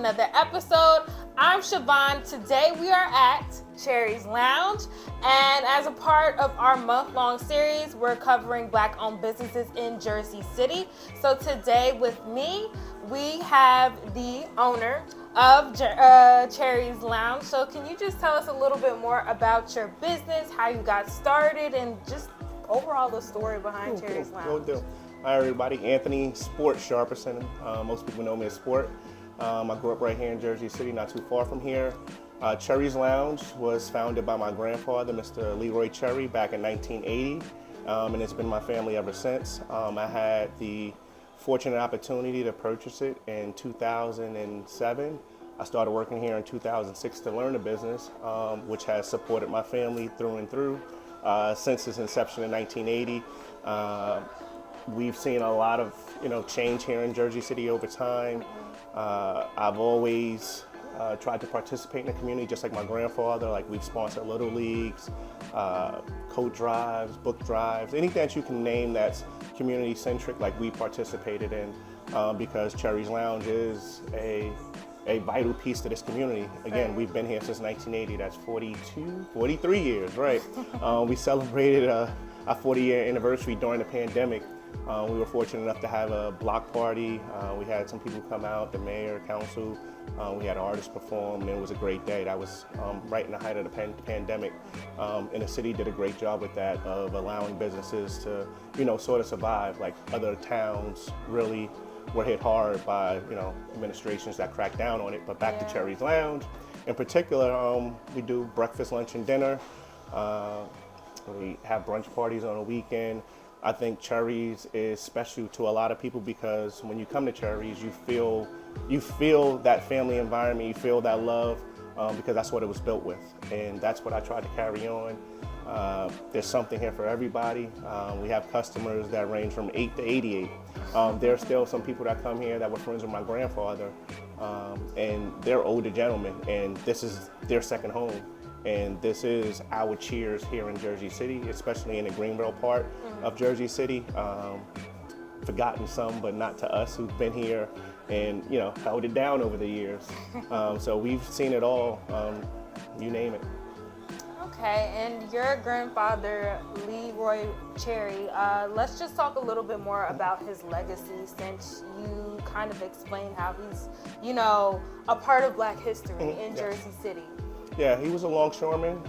another episode. I'm Siobhan. Today we are at Cherry's Lounge, and as a part of our month-long series, we're covering Black-owned businesses in Jersey City. So today with me, we have the owner of Cherry's Lounge. So can you just tell us a little bit more about your business, how you got started, and just overall the story behind Cherry's Lounge? Will do. Hi everybody, Anthony Sport Sharperson. Most people know me as Sport. I grew up right here in Jersey City, not too far from here. Cherry's Lounge was founded by my grandfather, Mr. Leroy Cherry, back in 1980, and it's been my family ever since. I had the fortunate opportunity to purchase it in 2007. I started working here in 2006 to learn the business, which has supported my family through and through since its inception in 1980. We've seen a lot of change here in Jersey City over time. I've always tried to participate in the community just like my grandfather. Like, we've sponsored little leagues, coat drives, book drives, anything that you can name that's community centric, like we participated in, because Cherry's Lounge is a vital piece to this community. Again, we've been here since 1980. That's 43 years, right? We celebrated our 40-year anniversary during the pandemic. We were fortunate enough to have a block party. We had some people come out, the mayor, council. We had artists perform, and it was a great day. That was right in the height of the pandemic. And the city did a great job with that, of allowing businesses to, sort of survive. Like, other towns really were hit hard by, administrations that cracked down on it. But back to Cherry's Lounge. In particular, we do breakfast, lunch, and dinner. We have brunch parties on the weekend. I think Cherry's is special to a lot of people because when you come to Cherry's, you feel that family environment, you feel that love, because that's what it was built with, and that's what I try to carry on. There's something here for everybody. We have customers that range from 8 to 88. There are still some people that come here that were friends with my grandfather, and they're older gentlemen, and this is their second home. And this is our Cheers here in Jersey City, especially in the Greenbelt part of Jersey City. Forgotten some, but not to us who've been here and held it down over the years. So we've seen it all, you name it. Okay, and your grandfather, Leroy Cherry, let's just talk a little bit more about his legacy, since you kind of explained how he's, a part of Black history in Jersey City. Yeah, he was a longshoreman.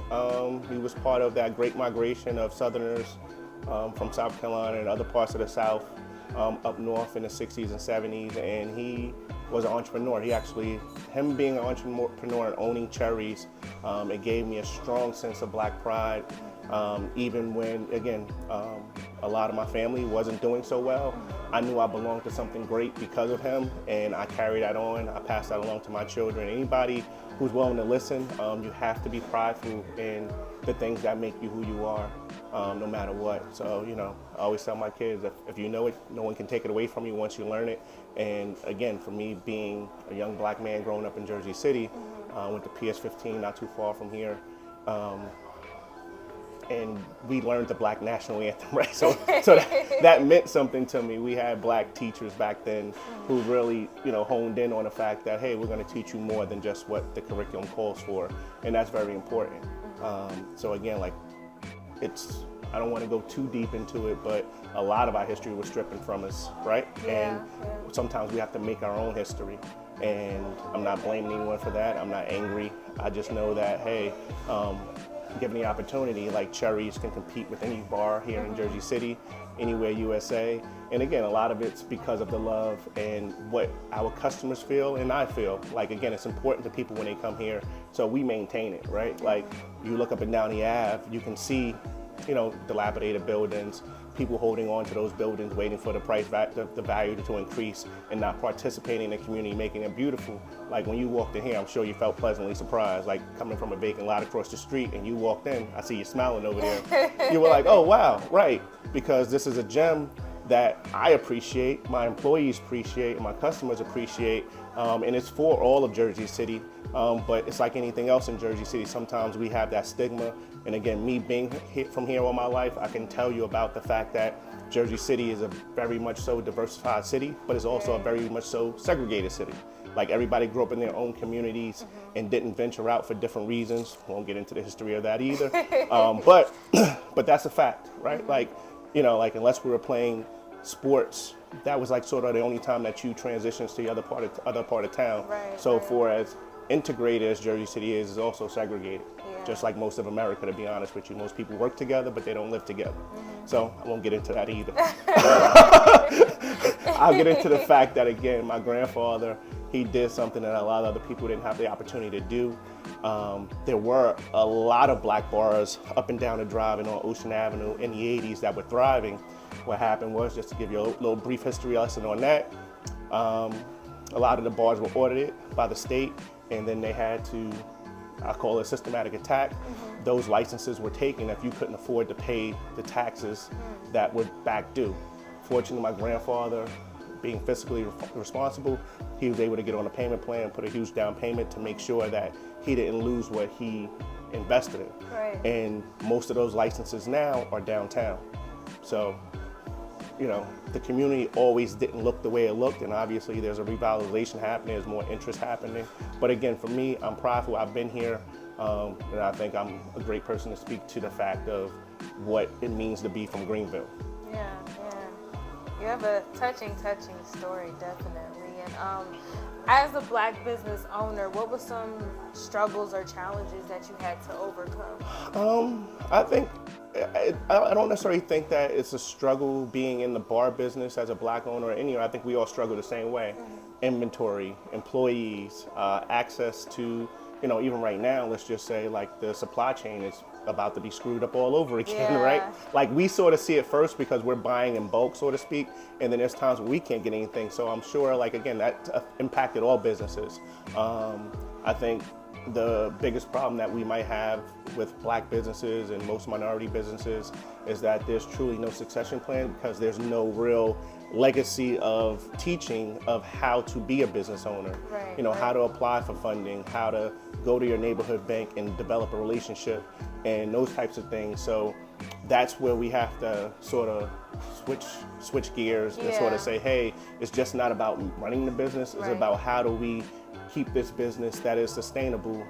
He was part of that great migration of Southerners from South Carolina and other parts of the South up north in the 60s and 70s, and he was an entrepreneur. Him being an entrepreneur and owning Cherry's, it gave me a strong sense of Black pride, even when, again, a lot of my family wasn't doing so well. I knew I belonged to something great because of him, and I carried that on. I passed that along to my children. Anybody who's willing to listen, you have to be prideful in the things that make you who you are, no matter what. So, I always tell my kids, if you know it, no one can take it away from you once you learn it. And again, for me, being a young Black man growing up in Jersey City, went to PS15, not too far from here, and we learned the Black national anthem, right? So that meant something to me. We had Black teachers back then who really, honed in on the fact that, hey, we're going to teach you more than just what the curriculum calls for, and that's very important. So again, I don't want to go too deep into it, but a lot of our history was stripping from us, right? And sometimes we have to make our own history. And I'm not blaming anyone for that. I'm not angry. I just know that, hey, given the opportunity, like, Cherry's can compete with any bar here in Jersey City, anywhere USA. And again, a lot of it's because of the love and what our customers feel and I feel. Like, again, it's important to people when they come here, so we maintain it, right? Like, you look up and down the Ave, you can see, dilapidated buildings, people holding on to those buildings, waiting for the value to increase, and not participating in the community, making it beautiful. Like, when you walked in here, I'm sure you felt pleasantly surprised, like coming from a vacant lot across the street, and you walked in, I see you smiling over there. You were like, oh wow, right, because this is a gem that I appreciate, my employees appreciate, and my customers appreciate, and it's for all of Jersey City. But it's like anything else in Jersey City. Sometimes we have that stigma, and again, me being from here all my life, I can tell you about the fact that Jersey City is a very much so diversified city, but it's also a very much so segregated city. Like everybody grew up in their own communities and didn't venture out for different reasons. Won't get into the history of that either. But but that's a fact, right? Like, you know, like unless we were playing sports, that was like sort of the only time that you transitions to the other part of town. Right, so right. for as integrated as Jersey City is also segregated. Yeah. Just like most of America, to be honest with you. Most people work together, but they don't live together. So I won't get into that either. I'll get into the fact that, again, my grandfather, he did something that a lot of other people didn't have the opportunity to do. There were a lot of black bars up and down the drive and on Ocean Avenue in the 80s that were thriving. What happened was, just to give you a little brief history lesson on that, a lot of the bars were audited by the state, and then they had to, I call it a systematic attack. Those licenses were taken if you couldn't afford to pay the taxes that were back due. Fortunately, my grandfather, being fiscally responsible, he was able to get on a payment plan, put a huge down payment to make sure that he didn't lose what he invested in. Right. And most of those licenses now are downtown. So, you know, the community always didn't look the way it looked, and obviously there's a revitalization happening, there's more interest happening. But again, for me, I'm prideful. I've been here, and I think I'm a great person to speak to the fact of what it means to be from Greenville. Yeah. You have a touching story, definitely. And as a black business owner, what were some struggles or challenges that you had to overcome? I think, I don't necessarily think that it's a struggle being in the bar business as a black owner or any. I think we all struggle the same way. Inventory, employees, access to, you know, even right now, let's just say like the supply chain is about to be screwed up all over again, Yeah. right? Like we sort of see it first because we're buying in bulk, so to speak, and then there's times when we can't get anything. So I'm sure, like, again, that impacted all businesses. I think the biggest problem that we might have with black businesses and most minority businesses is that there's truly no succession plan because there's no real legacy of teaching of how to be a business owner. Right, you know, right. how to apply for funding, how to go to your neighborhood bank and develop a relationship and those types of things. So that's where we have to sort of switch gears and sort Yeah. of say, hey, it's just not about running the business, it's Right. about how do we keep this business that is sustainable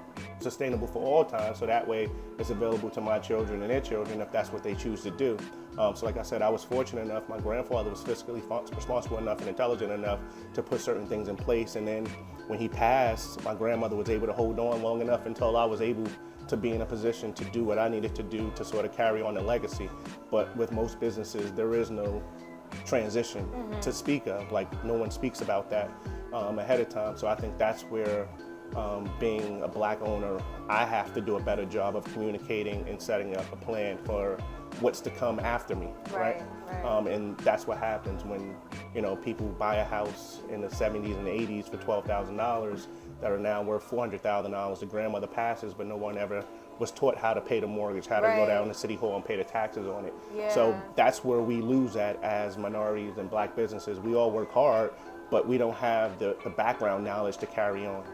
for all time, so that way it's available to my children and their children if that's what they choose to do. So like I said, I was fortunate enough, my grandfather was fiscally responsible enough and intelligent enough to put certain things in place, and then when he passed, my grandmother was able to hold on long enough until I was able to be in a position to do what I needed to do to sort of carry on the legacy. But with most businesses, there is no transition to speak of. Like, no one speaks about that ahead of time. So I think that's where being a black owner, I have to do a better job of communicating and setting up a plan for what's to come after me, right? And that's what happens when, you know, people buy a house in the 70s and the 80s for $12,000 that are now worth $400,000. The grandmother passes, but no one ever was taught how to pay the mortgage, how to go down to City Hall and pay the taxes on it. So that's where we lose at as minorities and black businesses. We all work hard, but we don't have the background knowledge to carry on.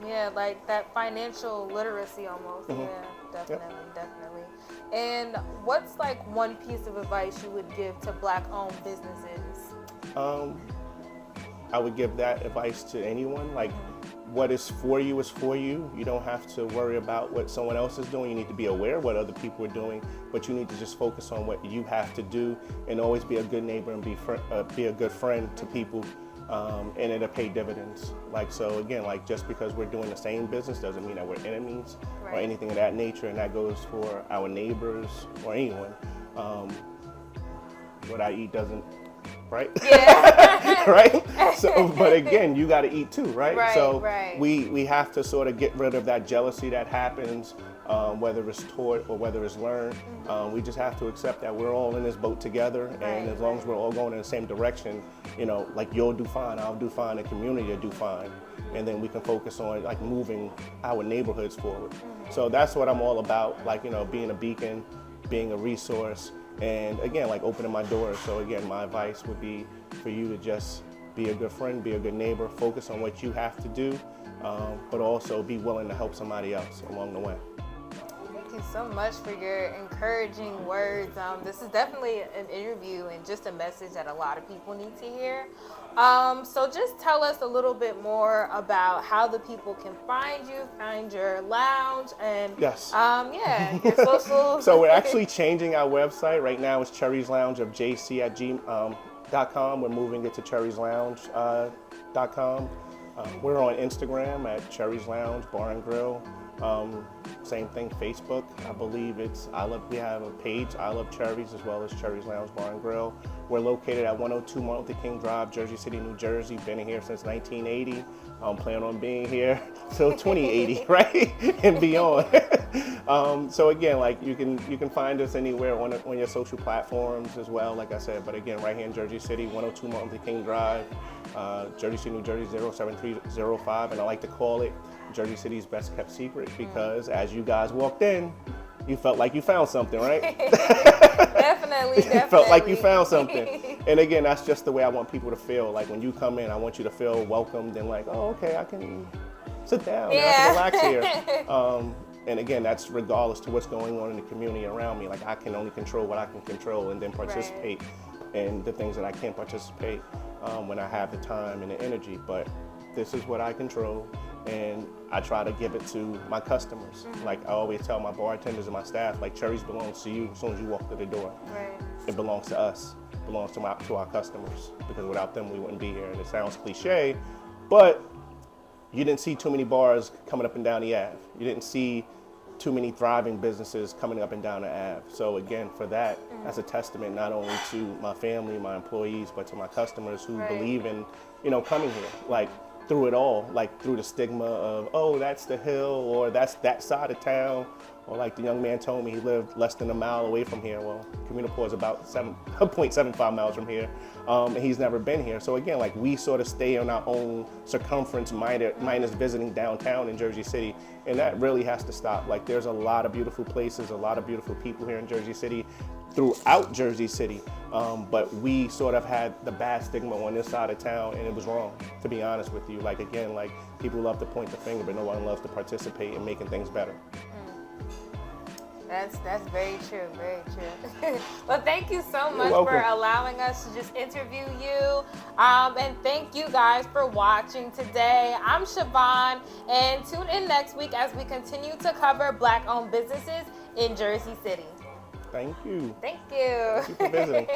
Yeah, like that financial literacy almost. Yeah, definitely. And what's like one piece of advice you would give to black-owned businesses? I would give that advice to anyone. Like, what is for you is for you. You don't have to worry about what someone else is doing. You need to be aware of what other people are doing, but you need to just focus on what you have to do and always be a good neighbor and be a good friend to people, and it'll pay dividends. Like, so again, like, just because we're doing the same business doesn't mean that we're enemies or anything of that nature, and that goes for our neighbors or anyone. What I eat doesn't, right? Yeah. Right? So, but again, you got to eat too, right? So right. we have to sort of get rid of that jealousy that happens, whether it's taught or whether it's learned. We just have to accept that we're all in this boat together, and as long as we're all going in the same direction, you know, like, you'll do fine, I'll do fine, the community will do fine, and then we can focus on like moving our neighborhoods forward. So that's what I'm all about, like, you know, being a beacon, being a resource, and again, like, opening my doors. So again, my advice would be for you to just be a good friend, be a good neighbor, focus on what you have to do, but also be willing to help somebody else along the way. Thank you so much for your encouraging words. This is definitely an interview and just a message that a lot of people need to hear. So just tell us a little bit more about how the people can find you, find your lounge, and Yes. Your socials. So we're actually changing our website. Right now it's Cherry's Lounge of JC at .com. We're moving it to cherry'slounge.com. We're on Instagram at Cherry's Lounge Bar and Grill. Same thing, Facebook. I believe we have a page, I Love Cherry's, as well as Cherry's Lounge Bar and Grill. We're located at 102 Martin Luther King Drive, Jersey City, New Jersey. Been here since 1980. Plan on being here till 2080, right? And beyond. So again, like you can find us anywhere on your social platforms as well, like I said. But again, right here in Jersey City, 102 Martin Luther King Drive, Jersey City, New Jersey, 07305. And I like to call it Jersey City's best kept secret because as you guys walked in, you felt like you found something, right? Definitely. Felt like you found something. And again, that's just the way I want people to feel. Like when you come in, I want you to feel welcomed and like, oh, okay, I can sit down, I can relax here. And again, that's regardless to what's going on in the community around me. Like I can only control what I can control and then participate in the things that I can't participate when I have the time and the energy. But this is what I control, and I try to give it to my customers. Like I always tell my bartenders and my staff, like Cherry's belongs to you as soon as you walk through the door. Right. It belongs to us. It belongs to our customers, because without them we wouldn't be here. And it sounds cliche, but you didn't see too many bars coming up and down the Ave. You didn't see too many thriving businesses coming up and down the Ave. So again, for that, that's a testament not only to my family, my employees, but to my customers who believe in, coming here. Like through it all, like through the stigma of, oh, that's the hill, or that's that side of town, or like the young man told me he lived less than a mile away from here. Well, Communipaw is about 0.75 miles from here, and he's never been here. So again, like we sort of stay on our own circumference minus visiting downtown in Jersey City, and that really has to stop. Like there's a lot of beautiful places, a lot of beautiful people here in Jersey City, throughout Jersey City, but we sort of had the bad stigma on this side of town, and it was wrong, to be honest with you. Like again, like people love to point the finger, but no one loves to participate in making things better. That's very true, very true. Well, thank you so much for allowing us to just interview you. And thank you guys for watching today. I'm Siobhan, and tune in next week as we continue to cover Black-owned businesses in Jersey City. Thank you. Thank you. Thank you for visiting.